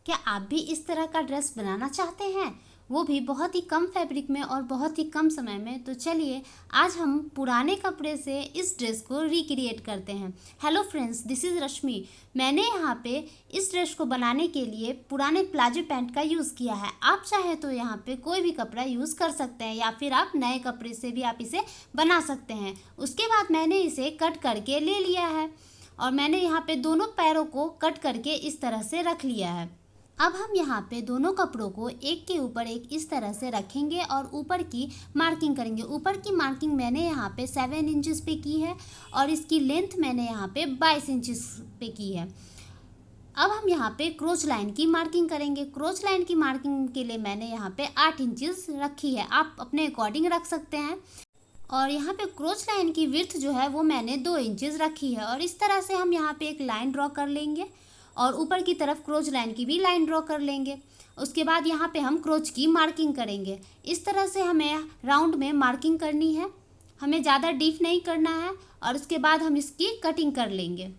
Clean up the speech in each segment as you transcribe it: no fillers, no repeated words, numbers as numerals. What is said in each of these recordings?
क्या आप भी इस तरह का ड्रेस बनाना चाहते हैं, वो भी बहुत ही कम फैब्रिक में और बहुत ही कम समय में? तो चलिए आज हम पुराने कपड़े से इस ड्रेस को रिक्रिएट करते हैं। हेलो फ्रेंड्स, दिस इज़ रश्मि। मैंने यहाँ पे इस ड्रेस को बनाने के लिए पुराने प्लाजो पैंट का यूज़ किया है। आप चाहे तो यहाँ पे कोई भी कपड़ा यूज़ कर सकते हैं या फिर आप नए कपड़े से भी आप इसे बना सकते हैं। उसके बाद मैंने इसे कट करके ले लिया है और मैंने यहाँ पे दोनों पैरों को कट करके इस तरह से रख लिया है। अब हम यहाँ पे दोनों कपड़ों को एक के ऊपर एक इस तरह से रखेंगे और ऊपर की मार्किंग करेंगे। ऊपर की मार्किंग मैंने यहाँ पे 7 इंचेस पे की है और इसकी लेंथ मैंने यहाँ पे 22 इंचेस पे की है। अब हम यहाँ पे क्रोच लाइन की मार्किंग करेंगे। क्रोच लाइन की मार्किंग के लिए मैंने यहाँ पे 8 इंचेस रखी है, आप अपने अकॉर्डिंग रख सकते हैं। और यहाँ पे क्रोच लाइन की विड्थ जो है वो मैंने 2 इंचेस रखी है और इस तरह से हम यहाँ पे एक लाइन ड्रॉ कर लेंगे और ऊपर की तरफ क्रोच लाइन की भी लाइन ड्रॉ कर लेंगे। उसके बाद यहाँ पे हम क्रोच की मार्किंग करेंगे। इस तरह से हमें राउंड में मार्किंग करनी है, हमें ज़्यादा डीप नहीं करना है और उसके बाद हम इसकी कटिंग कर लेंगे।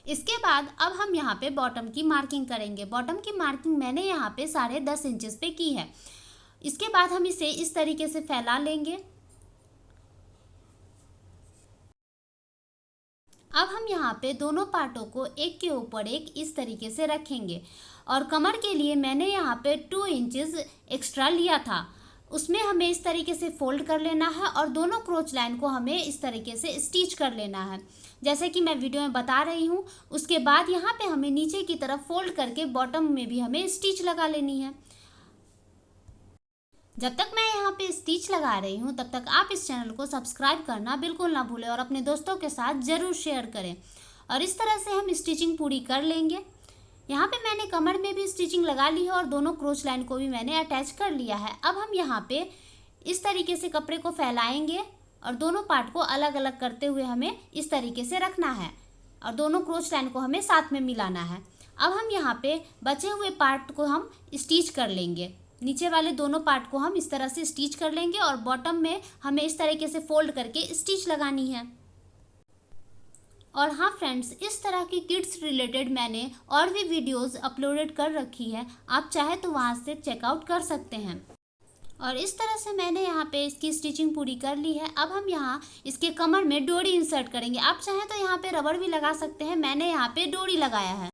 इसके बाद अब हम यहाँ पे बॉटम की मार्किंग करेंगे। बॉटम की मार्किंग मैंने यहाँ पे 10.5 इंचेस पे की है। इसके बाद हम इसे इस तरीके से फैला लेंगे। अब हम यहाँ पे दोनों पार्टों को एक के ऊपर एक इस तरीके से रखेंगे और कमर के लिए मैंने यहाँ पे 2 इंचेस एक्स्ट्रा लिया था, उसमें हमें इस तरीके से फोल्ड कर लेना है और दोनों क्रोच लाइन को हमें इस तरीके से स्टिच कर लेना है, जैसे कि मैं वीडियो में बता रही हूँ। उसके बाद यहाँ पे हमें नीचे की तरफ फोल्ड करके बॉटम में भी हमें स्टिच लगा लेनी है। जब तक मैं यहाँ पे स्टिच लगा रही हूँ तब तक आप इस चैनल को सब्सक्राइब करना बिल्कुल ना भूलें और अपने दोस्तों के साथ ज़रूर शेयर करें। और इस तरह से हम स्टिचिंग पूरी कर लेंगे। यहाँ पे मैंने कमर में भी स्टिचिंग लगा ली है और दोनों क्रोच लाइन को भी मैंने अटैच कर लिया है। अब हम यहाँ पे इस तरीके से कपड़े को फैलाएंगे और दोनों पार्ट को अलग अलग करते हुए हमें इस तरीके से रखना है और दोनों क्रोच लाइन को हमें साथ में मिलाना है। अब हम यहाँ पे बचे हुए पार्ट को हम स्टिच कर लेंगे। नीचे वाले दोनों पार्ट को हम इस तरह से स्टिच कर लेंगे और बॉटम में हमें इस तरीके से फोल्ड करके स्टिच लगानी है। और हाँ फ्रेंड्स, इस तरह की किड्स रिलेटेड मैंने और भी वीडियोस अपलोडेड कर रखी है, आप चाहे तो वहाँ से चेकआउट कर सकते हैं। और इस तरह से मैंने यहाँ पे इसकी स्टिचिंग पूरी कर ली है। अब हम यहाँ इसके कमर में डोरी इंसर्ट करेंगे। आप चाहें तो यहाँ पे रबड़ भी लगा सकते हैं, मैंने यहाँ पे डोरी लगाया है।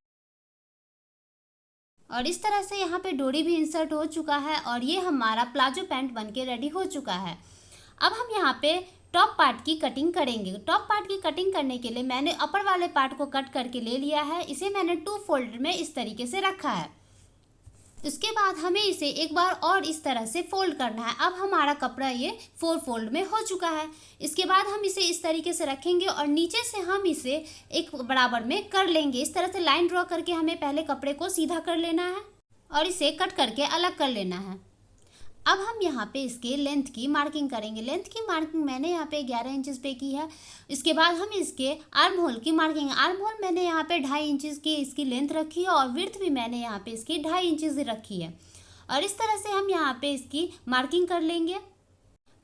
और इस तरह से यहाँ पे डोरी भी इंसर्ट हो चुका है और ये हमारा प्लाजो पैंट बनके रेडी हो चुका है। अब हम यहाँ पे टॉप पार्ट की कटिंग करेंगे। टॉप पार्ट की कटिंग करने के लिए मैंने अपर वाले पार्ट को कट करके ले लिया है। इसे मैंने 2 फोल्ड में इस तरीके से रखा है। इसके बाद हमें इसे एक बार और इस तरह से फोल्ड करना है। अब हमारा कपड़ा ये 4 फोल्ड में हो चुका है। इसके बाद हम इसे इस तरीके से रखेंगे और नीचे से हम इसे एक बराबर में कर लेंगे। इस तरह से लाइन ड्रॉ करके हमें पहले कपड़े को सीधा कर लेना है और इसे कट करके अलग कर लेना है। अब हम यहाँ पे इसके लेंथ की मार्किंग करेंगे। लेंथ की मार्किंग मैंने यहाँ पे 11 इंचेस पे की है। इसके बाद हम इसके आर्म होल की मार्किंग, आर्म होल मैंने यहाँ पे 2.5 इंचेस की इसकी लेंथ रखी है और विड्थ भी मैंने यहाँ पे इसकी 2.5 इंचेस रखी है। और इस तरह से हम यहाँ पे इसकी मार्किंग कर लेंगे।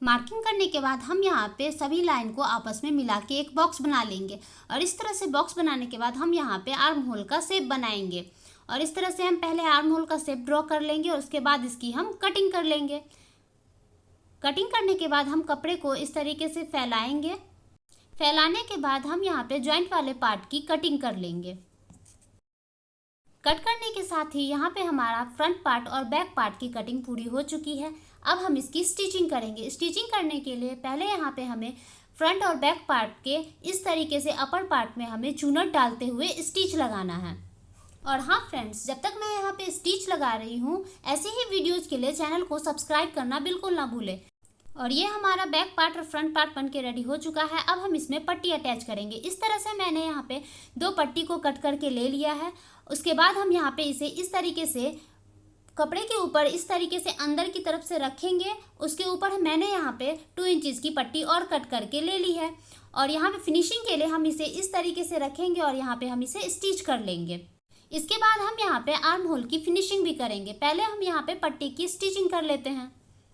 मार्किंग करने के बाद हम यहाँ पे सभी लाइन को आपस में मिला के एक बॉक्स बना लेंगे और इस तरह से बॉक्स बनाने के बाद हम यहाँ पे आर्म होल का शेप बनाएंगे। और इस तरह से हम पहले आर्म होल का शेप ड्रॉ कर लेंगे और उसके बाद इसकी हम कटिंग कर लेंगे। कटिंग करने के बाद हम कपड़े को इस तरीके से फैलाएंगे। फैलाने के बाद हम यहाँ पे जॉइंट वाले पार्ट की कटिंग कर लेंगे। कट करने के साथ ही यहाँ पे हमारा फ्रंट पार्ट और बैक पार्ट की कटिंग पूरी हो चुकी है। अब हम इसकी स्टिचिंग करेंगे। स्टिचिंग करने के लिए पहले यहाँ पे हमें फ्रंट और बैक पार्ट के इस तरीके से अपर पार्ट में हमें चूनट डालते हुए स्टिच लगाना है। और हाँ फ्रेंड्स, जब तक मैं यहाँ पे स्टिच लगा रही हूँ ऐसे ही वीडियोज़ के लिए चैनल को सब्सक्राइब करना बिल्कुल ना भूलें। और ये हमारा बैक पार्ट और फ्रंट पार्ट बन के रेडी हो चुका है। अब हम इसमें पट्टी अटैच करेंगे। इस तरह से मैंने यहाँ पे 2 पट्टी को कट करके ले लिया है। उसके बाद हम यहाँ पे इसे इस तरीके से कपड़े के ऊपर इस तरीके से अंदर की तरफ से रखेंगे। उसके ऊपर मैंने यहाँ पे 2 इंचेस की पट्टी और कट करके ले ली है और यहाँ पे फिनिशिंग के लिए हम इसे इस तरीके से रखेंगे और यहाँ पे हम इसे स्टिच कर लेंगे। इसके बाद हम यहाँ पे आर्म होल की फिनिशिंग भी करेंगे। पहले हम यहाँ पे पट्टी की स्टिचिंग कर लेते हैं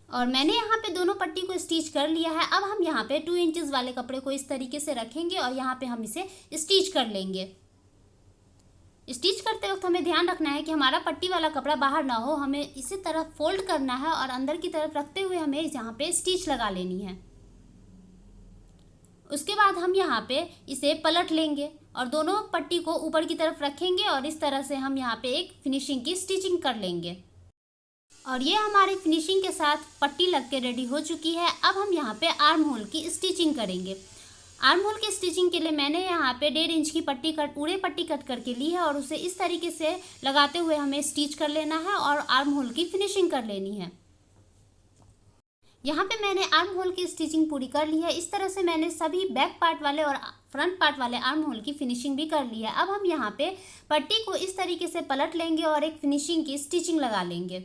और मैंने यहाँ पे दोनों पट्टी को स्टिच कर लिया है। अब हम यहाँ पे 2 इंचेस वाले कपड़े को इस तरीके से रखेंगे और यहाँ पे हम इसे स्टिच कर लेंगे। स्टिच करते वक्त हमें ध्यान रखना है कि हमारा पट्टी वाला कपड़ा बाहर ना हो। हमें इसी तरह फोल्ड करना है और अंदर की तरफ रखते हुए हमें यहाँ पे स्टिच लगा लेनी है। उसके बाद हम यहाँ पे इसे पलट लेंगे और दोनों पट्टी को ऊपर की तरफ रखेंगे और इस तरह से हम यहाँ पे एक फिनिशिंग की स्टिचिंग कर लेंगे। और ये हमारी फिनिशिंग के साथ पट्टी लग के रेडी हो चुकी है। अब हम यहाँ पे आर्म होल की स्टिचिंग करेंगे। आर्म होल की स्टिचिंग के लिए मैंने यहाँ पे 1.5 इंच की पूरे पट्टी कट करके ली है और उसे इस तरीके से लगाते हुए हमें स्टिच कर लेना है और आर्म होल की फिनिशिंग कर लेनी है। यहाँ पे मैंने आर्म होल की स्टिचिंग पूरी कर ली है। इस तरह से मैंने सभी बैक पार्ट वाले और फ्रंट पार्ट वाले आर्म होल की फिनिशिंग भी कर ली है। अब हम यहाँ पे पट्टी को इस तरीके से पलट लेंगे और एक फिनिशिंग की स्टिचिंग लगा लेंगे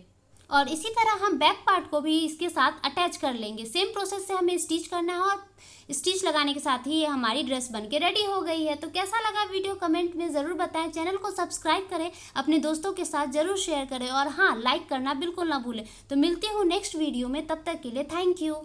और इसी तरह हम बैक पार्ट को भी इसके साथ अटैच कर लेंगे। सेम प्रोसेस से हमें स्टिच करना है और स्टिच लगाने के साथ ही ये हमारी ड्रेस बनके रेडी हो गई है। तो कैसा लगा वीडियो कमेंट में ज़रूर बताएं। चैनल को सब्सक्राइब करें, अपने दोस्तों के साथ ज़रूर शेयर करें और हाँ, लाइक करना बिल्कुल ना भूलें। तो मिलती हूँ नेक्स्ट वीडियो में, तब तक के लिए थैंक यू।